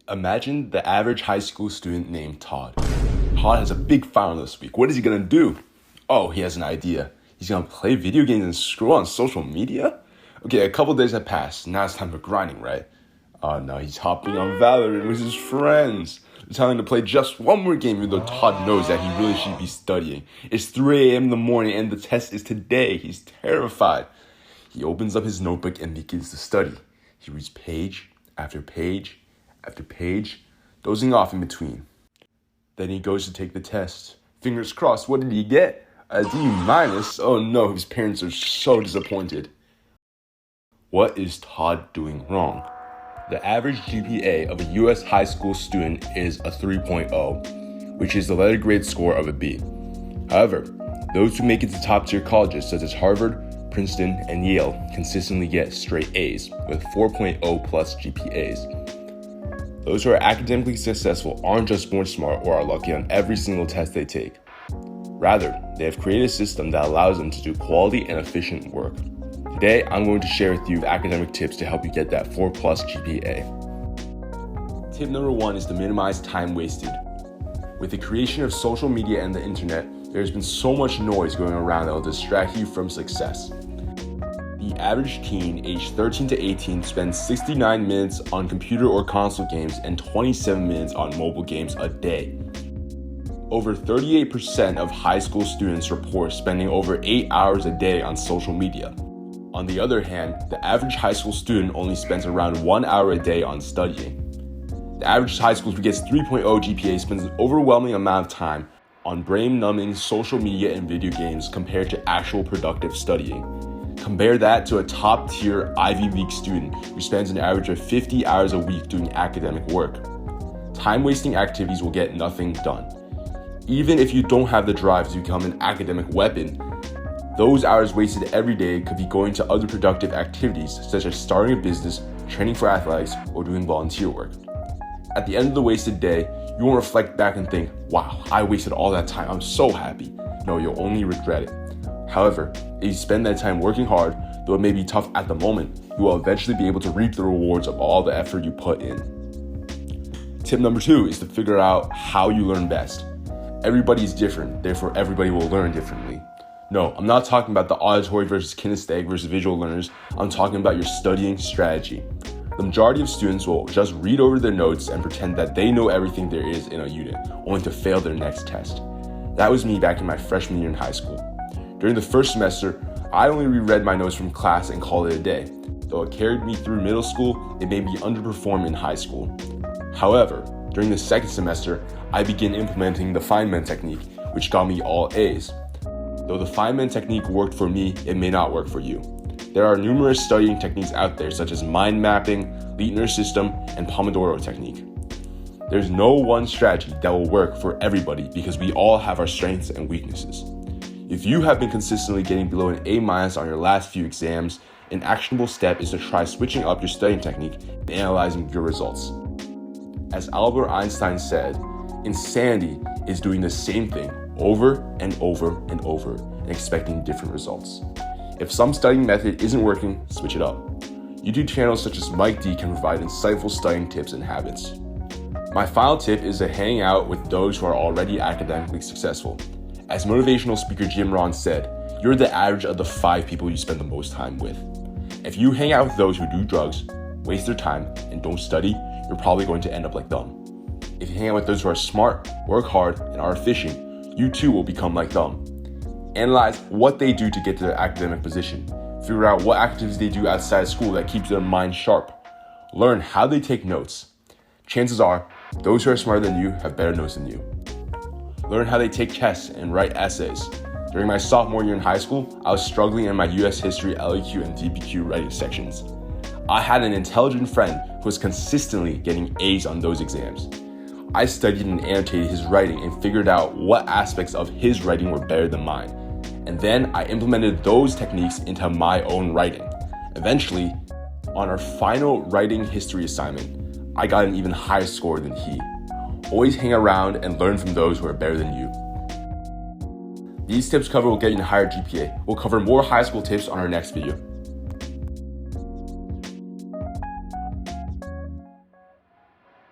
Imagine the average high school student named Todd. Todd has a big final this week. What is he gonna do? Oh, he has an idea. He's gonna play video games and scroll on social media? Okay, a couple days have passed. Now it's time for grinding, right? Oh no, he's hopping on Valorant with his friends. They're telling him to play just one more game, even though Todd knows that he really should be studying. It's 3 a.m. in the morning and the test is today. He's terrified. He opens up his notebook and begins to study. He reads page after page after page, dozing off in between. Then he goes to take the test. Fingers crossed, what did he get? A D-. Oh no, his parents are so disappointed. What is Todd doing wrong? The average GPA of a U.S. high school student is a 3.0, which is the letter grade score of a B. However, those who make it to top-tier colleges such as Harvard, Princeton, and Yale consistently get straight A's with 4.0 plus GPAs. Those who are academically successful aren't just born smart or are lucky on every single test they take. Rather, they have created a system that allows them to do quality and efficient work. Today, I'm going to share with you academic tips to help you get that 4 plus GPA. Tip number 1 is to minimize time wasted. With the creation of social media and the internet, there's been so much noise going around that will distract you from success. The average teen aged 13 to 18 spends 69 minutes on computer or console games and 27 minutes on mobile games a day. Over 38% of high school students report spending over 8 hours a day on social media. On the other hand, the average high school student only spends around 1 hour a day on studying. The average high school who gets 3.0 GPA spends an overwhelming amount of time on brain-numbing social media and video games compared to actual productive studying. Compare that to a top-tier Ivy League student who spends an average of 50 hours a week doing academic work. Time-wasting activities will get nothing done. Even if you don't have the drive to become an academic weapon, those hours wasted every day could be going to other productive activities such as starting a business, training for athletics, or doing volunteer work. At the end of the wasted day, you won't reflect back and think, wow, I wasted all that time, I'm so happy. No, you'll only regret it. However, if you spend that time working hard, though it may be tough at the moment, you will eventually be able to reap the rewards of all the effort you put in. Tip number 2 is to figure out how you learn best. Everybody is different, therefore everybody will learn differently. No, I'm not talking about the auditory versus kinesthetic versus visual learners. I'm talking about your studying strategy. The majority of students will just read over their notes and pretend that they know everything there is in a unit, only to fail their next test. That was me back in my freshman year in high school. During the first semester, I only reread my notes from class and called it a day. Though it carried me through middle school, it made me underperform in high school. However, during the second semester, I began implementing the Feynman technique, which got me all A's. Though the Feynman technique worked for me, it may not work for you. There are numerous studying techniques out there such as mind mapping, Leitner system, and Pomodoro technique. There's no one strategy that will work for everybody because we all have our strengths and weaknesses. If you have been consistently getting below an A- on your last few exams, an actionable step is to try switching up your studying technique and analyzing your results. As Albert Einstein said, insanity is doing the same thing over and over and over and expecting different results. If some studying method isn't working, switch it up. YouTube channels such as Mike D can provide insightful studying tips and habits. My final tip is to hang out with those who are already academically successful. As motivational speaker Jim Rohn said, you're the average of the 5 people you spend the most time with. If you hang out with those who do drugs, waste their time, and don't study, you're probably going to end up like them. If you hang out with those who are smart, work hard, and are efficient, you too will become like them. Analyze what they do to get to their academic position. Figure out what activities they do outside of school that keeps their mind sharp. Learn how they take notes. Chances are, those who are smarter than you have better notes than you. Learn how they take tests and write essays. During my sophomore year in high school, I was struggling in my US history, LEQ, and DPQ writing sections. I had an intelligent friend who was consistently getting A's on those exams. I studied and annotated his writing and figured out what aspects of his writing were better than mine. And then I implemented those techniques into my own writing. Eventually, on our final writing history assignment, I got an even higher score than he. Always hang around and learn from those who are better than you. These tips cover will get you a higher GPA. We'll cover more high school tips on our next video.